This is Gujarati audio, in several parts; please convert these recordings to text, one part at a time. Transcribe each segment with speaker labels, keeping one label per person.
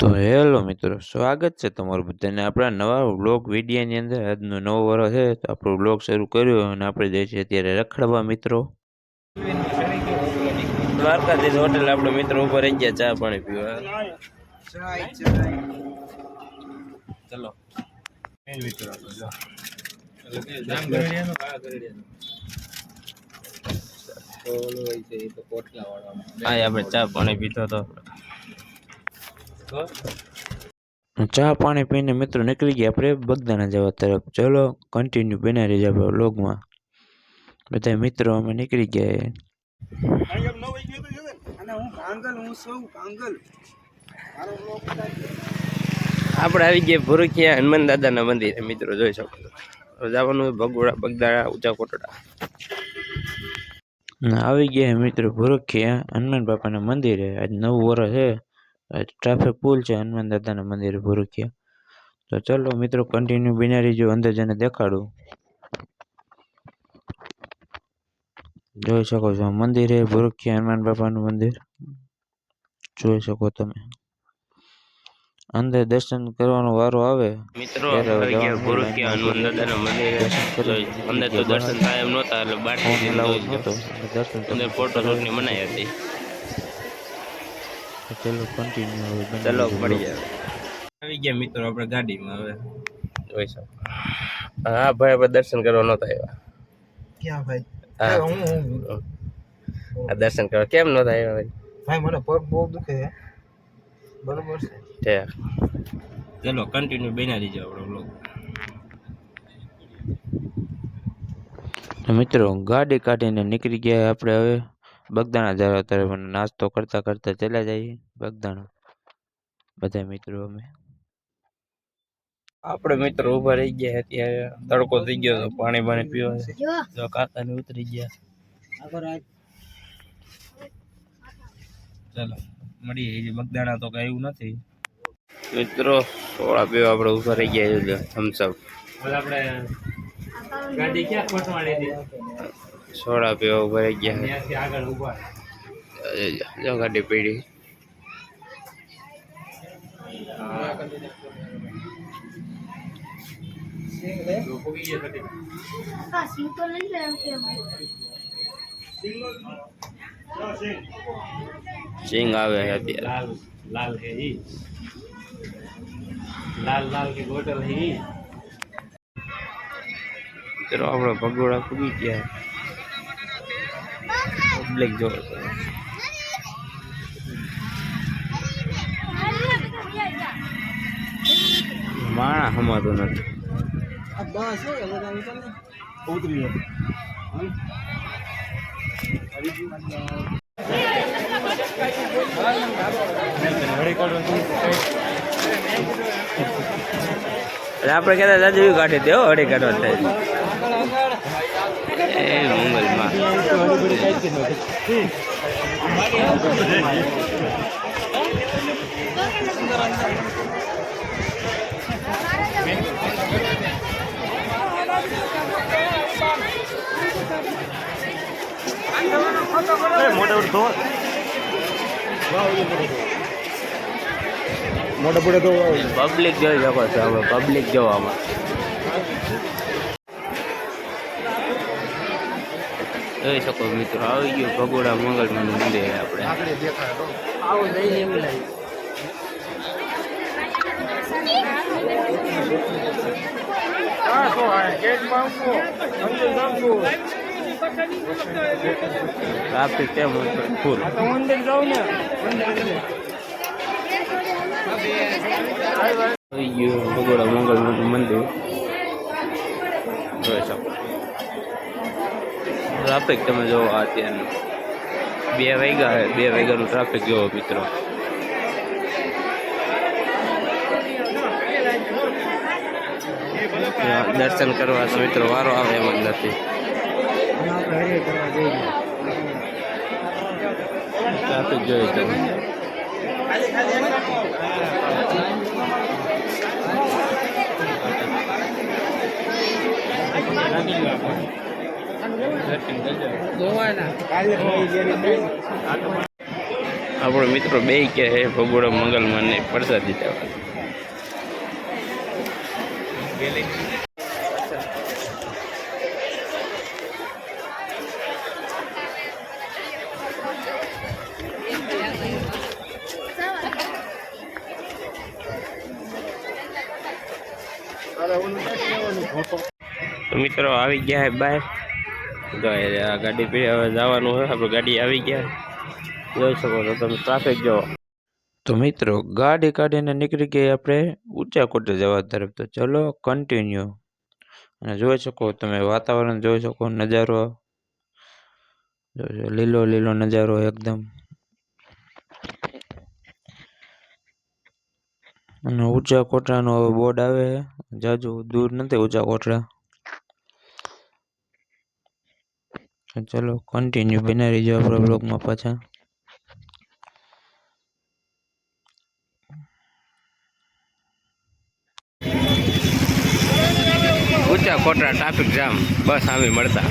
Speaker 1: તો હેલો મિત્રો, સ્વાગત છે તમારું બધાને આપણા નવા વ્લોગ વિડીયોની અંદર। આજનો નવો વર્ષ છે તો આપણો વ્લોગ શરૂ કર્યો અને આપણે જઈએ છીએ અત્યારે રખડવા મિત્રો। દ્વારકાધીશ હોટેલ આપણે મિત્રો ઉપર રહી ગયા ચા પાણી પીવા। ચલો આપણે ચા પાણી પીધો તો ચા પાણી પીને મિત્રો નીકળી ગયા આપણે બગદાણા જવા તરફ। ચલો કન્ટિન્યુ બના રહેજો આપણા વ્લોગમાં। બધા મિત્રો અમે નીકળી ગયા। આપણે આવી ગયા ભુરખિયા હનુમાન દાદાના મંદિરે મિત્રો, જોઈ શકો જવાનું ભગોડા બગદાણા ઊંચા કોટડા। આવી ગયા મિત્રો ભુરખિયા હનુમાન બાપાના મંદિરે। આજ નવું વર્ષ છે, ટ્રાફિક ફૂલ છે હનુમાન દાદાના મંદિરે ભુરખિયા। તો ચલો મિત્રો કન્ટિન્યુ બિના રહીજો, અંદર જઈને દેખાડું। જોઈ શકો છો મંદિરે ભુરખિયા હનુમાન બાપાનું મંદિર જોઈ શકો તમે। અંદર દર્શન કરવાનો વારો આવે મિત્રો, ભુરખિયા હનુમાન દાદાના મંદિરે અંદર તો દર્શન થાય એમ નહોતા, એટલે બહારથી દર્શન અંદર ફોટો શૂટની મનાઈ હતી। ચલો કન્ટિન્યુ ચલો મળી જાય। આવી ગયા મિત્રો આપણે ગાડીમાં, હવે જોઈ શકો। હા ભાઈ, આપણે દર્શન કરવા નહોતા આવ્યા।
Speaker 2: ક્યાં ભાઈ?
Speaker 1: આ દર્શન કરવા કેમ નહોતા આવ્યા ભાઈ?
Speaker 2: ભાઈ મને પગ બહુ દુખે છે, બરોબર છે।
Speaker 1: ચલો કન્ટિન્યુ બના દીજો આપણો વ્લોગ। મિત્રો ગાડી કાઢીને નીકળી ગયા આપણે હવે બગદાણા જવા તરફ। નાસ્તો કરતા કરતા ચલા જઈએ બગદાણા બધા મિત્રો અમે। આપણે મિત્રો ઉભા રહી ગયા અત્યારે, તડકો થઈ ગયો તો પાણી પાણી પીવા જો કાકાને ઉતરી ગયા। ચલો મળીએ, બગદાણા તો કઈ એવું નથી મિત્રો। સોળા પીવા આપણે ઉભા રહી ગયા, થમ્સઅપ આપણે ગાડી ક્યાં પહોંચવાની હતી, સોળા પીવા ઉભા રહી ગયા। આગળ ઉભા જો ગાડી પડી। સિંગ આવે છે અત્યારે, લાલ है ही, लाल लाल की बोतल है ही। चलो આપણે ભગોડા પૂગી ગયા। પબ્લિક જો માણા હમાતો નથી। આપણે કહેતા દાદુ કાઢી દે હળી કાઢવા થાય એ મંગલમાં। મોટા મોટા તો પબ્લિક જોઈ શકો છો, હવે પબ્લિક જોવામાં જોઈ શકો મિત્રો। આવી ગયું ભગોડા મંગળનું મંદિર આપણે। ટ્રાફિક કેમ ફૂલ ભગોડા મંગળનું મંદિર જોઈ શકો। ટ્રાફિક તમે જોવો અત્યારનું 2 વાગ્યા છે, 2 વાગ્યાનું ટ્રાફિક જોવો મિત્રો। દર્શન કરવા મિત્રો વારો આવે એમ જ નથી। ટ્રાફિક જોઈ તમે। આપણો મિત્રો બે કે હે ભગોડો મંગલમાં ને પ્રસાદી દેવા. તો મિત્રો આવી ગયા હે બહાર. જો આ ગાડી પે હવે જવાનું હોય. આપણે ગાડી આવી ગયા જોઈ શકો છો તમે ટ્રાફિક જો. તો મિત્રો ગાડી કાઢીને નીકળી ગઈ આપણે ઊંચા કોટે જવા તરફ. તો ચલો કન્ટિન્યુ. અને જોઈ શકો તમે વાતાવરણ જોઈ શકો નજારો લીલો લીલો નજારો એકદમ. અને ઊંચા કોટરાનો હવે બોર્ડ આવે જાજુ દૂર નથી ઊંચા કોટરા. ચલો કન્ટિન્યુ બના રહીજો આપણા બ્લોગમાં પાછા. ઊંચા કોટરા ટ્રાફિક જામ બસ આવી મળતા.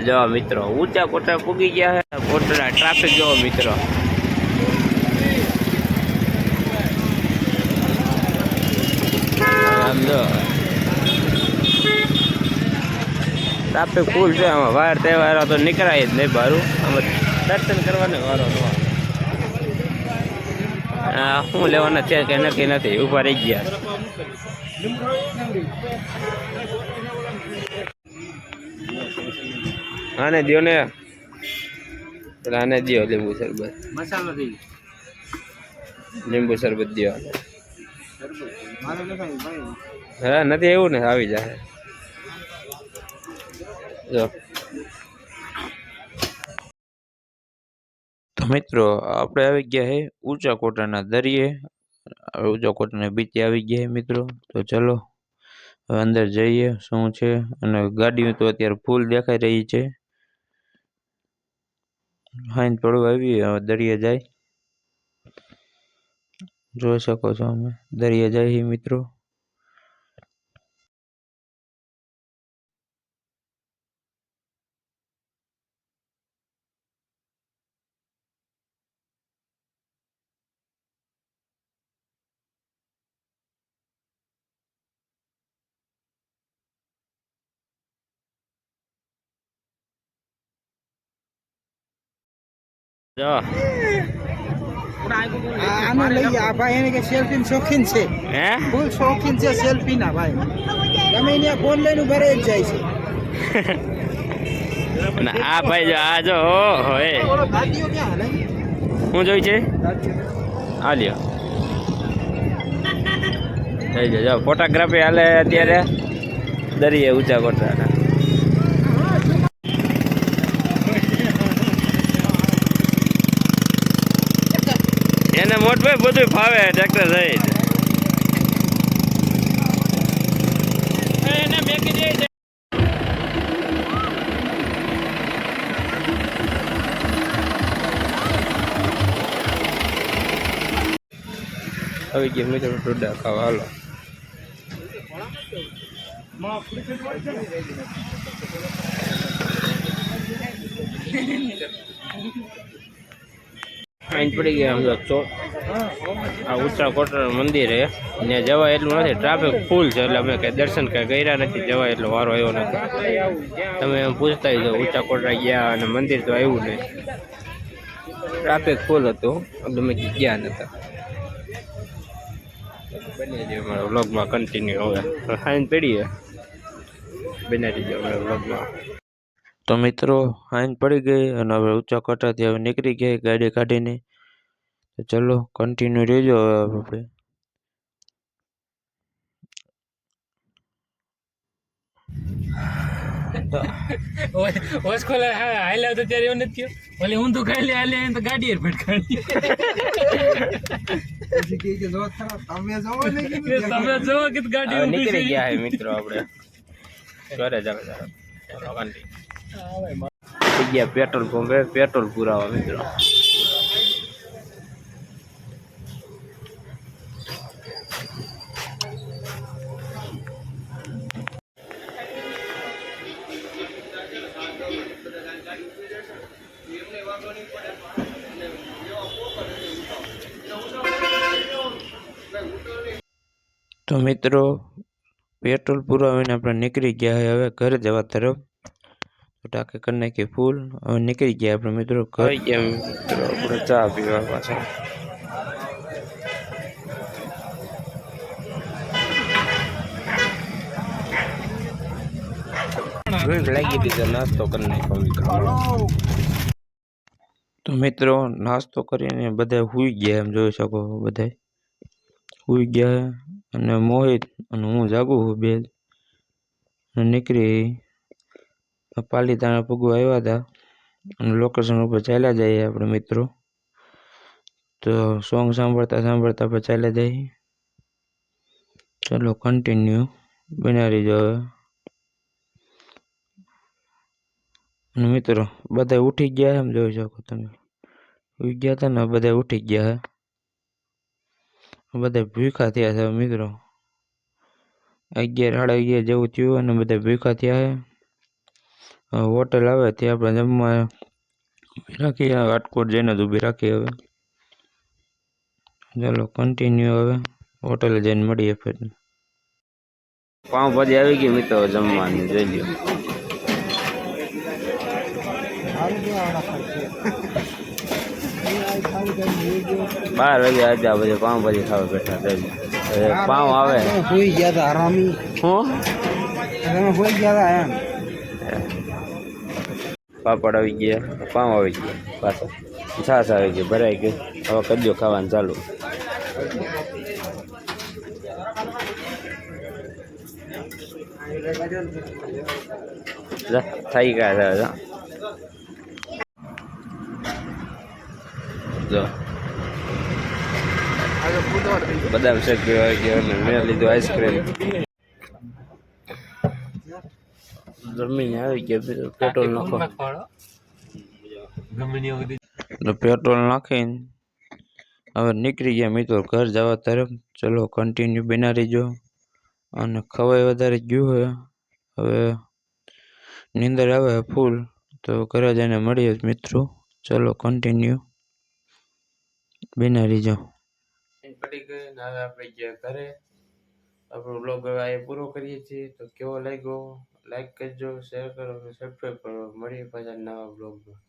Speaker 1: જો મિત્રો ઊંચા કોટરા પૂગી ગયા છે. કોટરા ટ્રાફિક જો મિત્રો. આમ જો ટ્રાફિક ફૂલ છે. આમાં વાર તહેવારો તો નીકળાય જ નહીં બારું. આમાં દર્શન કરવાનો વારો શું લેવાના છે કે નક્કી નથી. ઉભા રહી ગયા. આને દો ને આને દો લીંબુ શરબત મસાલો દઈ લીંબુ શરબત દો. હા નથી એવું ને આવી જાય. જો તો મિત્રો આપણે આવી ગયા હે ઊંચા કોટરાના દરિયે. ઊંચા કોટરાના બીચે આવી ગયા હે મિત્રો. તો ચલો હવે અંદર જઈએ શું છે. અને ગાડીઓ તો અત્યારે ફૂલ દેખાઈ રહી છે. હાઈન પડવા આવી હવે દરિયે જાય. જોઈ શકો છો અમે દરિયે જઈએ મિત્રો. જો
Speaker 2: આનો લઈ આ ભાઈ એને કે સેલ્ફી શોખીન છે.
Speaker 1: હે
Speaker 2: ફૂલ શોખીન છે સેલ્ફી ના ભાઈ. ગમે ત્યાં ફોન લઈને ઉભા રહી જ જાય છે.
Speaker 1: અને આ ભાઈ જો આ જો હે
Speaker 2: ગાડીઓ ક્યાં હાલે?
Speaker 1: હું જોઈ છે આ લ્યો થઈ જાય. જો ફોટોગ્રાફી હાલે અત્યારે દરિયે ઊંચા કોટરાના. એને મોટભાઈ બધું ફાવે ટ્રેક્ટર સહિત. એને મેકી દે. આવી ગયા મિત્રો ટોડા ખાવા હાલો. અહીં પડી ગયા આમ તો આ ઊંચા કોટરા મંદિર હે. ત્યાં જવા એટલું નથી. ટ્રાફિક ફૂલ છે એટલે અમે કઈ દર્શન કઈ કર્યા નથી. જવા એટલો વારો આવ્યો નથી. તમે એમ પૂછતા જો ઊંચા કોટરા ગયા અને મંદિર તો આવ્યું નહીં. ટ્રાફિક ફૂલ હતું એટલે અમે ગયા નતા. બની જાય અમારા વ્લોગમાં કન્ટિન્યુ. હવે હાઈન પડીએ બનાવી દીધો અમારા વ્લોગમાં. તો મિત્રો હાઈન પડી ગઈ અને હવે ઊંચા કોટરાથી હવે નીકળી ગયા ગાડી કાઢીને. તો ચલો કન્ટિન્યુ રહેજો હવે આપણે.
Speaker 3: ઓસ્કોલા હાલ્યા તો ત્યારે એવું નથી થયું. ઓલી ઊંધું ખાઈ લે હાલે તો ગાડી એર ભટકાણી. તમે જોવો કે ગાડી ઊભી
Speaker 1: નીકળી
Speaker 3: છે.
Speaker 1: ગયા હે મિત્રો આપણે ઘરે જ થઈ ગયા પેટ્રોલ પંપે પેટ્રોલ પુરાવા મિત્રો. તો મિત્રો પેટ્રોલ પુરાવીને આપણે નીકળી ગયા છે હવે ઘરે જવા તરફ. ટાંકી કરી નાખી ફૂલ. હવે નીકળી ગયા આપણે મિત્રો ઘરે ગયા મિત્રો આપણે ચા પીવા પાછા. ભૂખ લાગી હતી તો નાસ્તો કરી નાખ્યો. તો મિત્રો નાસ્તો કરીને બધા હુઈ ગયા એમ જોઈ શકો બધા હુઈ ગયા. અને મોહિત અને હું જાગું છું બે નીકળી પાલીતાણા પગવા આવ્યા હતા અને લોકેશન ઉપર ચાલ્યા જઈએ આપણે મિત્રો. તો સોંગ સાંભળતા સાંભળતા આપણે ચાલ્યા જઈએ. ચાલો કન્ટિન્યુ બનાવી જો. અને મિત્રો બધા ઉઠી ગયા એમ જોઈ શકો તમે. ઉઠી ગયા હતા ને બધા ઉઠી ગયા હે. બધા ભૂખા થયા છે મિત્રો. 11 સાડા 11 જેવું થયું અને બધા ભૂખા થયા છે. હોટલ આવે ત્યાં આપણે જમવા રાખીએ. રાજકોટ જઈને જ ઊભી રાખીએ હવે. ચાલો કન્ટિન્યુ હવે હોટલે જઈને મળીએ ફેર. પાઉંભાજી આવી ગઈ મિત્રો જમવાની જોઈ લ્યો. 12 વાગે આજે આ બધે પાઉંભાજી ખાવા બેઠા થઈ. પાઉં આવે
Speaker 2: હોઈ ગયા હતા હરામી.
Speaker 1: હું
Speaker 2: તમે હોઈ ગયા હતા એમ.
Speaker 1: પાપડ આવી ગયા, પાઉં આવી ગયા, પાછા છાશ આવી ગઈ, ભરાઈ ગઈ. હવે કરજો ખાવાનું ચાલુ. થઈ ગયા જો બદામ શેક પીવા આવી ગયો અને મેં લીધું આઈસ્ક્રીમ. જમીને આવી ગયા. પેટ્રોલ નાખો. પેટ્રોલ નાખીને હવે નીકળી ગયા મિત્રો ઘર જવા તરફ. ચલો કન્ટિન્યુ બના રહીજો. અને ખવાય વધારે ગયું હોય હવે નીંદર આવે ફૂલ તો ઘરે જઈને મળીએ મિત્રો. ચલો કન્ટિન્યુ બના રહીજો. પડી ગઈ ને હવે આપણે ગયા ઘરે. આપણો બ્લોગ હવે આ પૂરો કરીએ છીએ. તો કેવો લાગ્યો લાઈક કરજો, શેર કરો, સબસ્ક્રાઈબ કરો. મળીએ પાછા નવા બ્લોગમાં.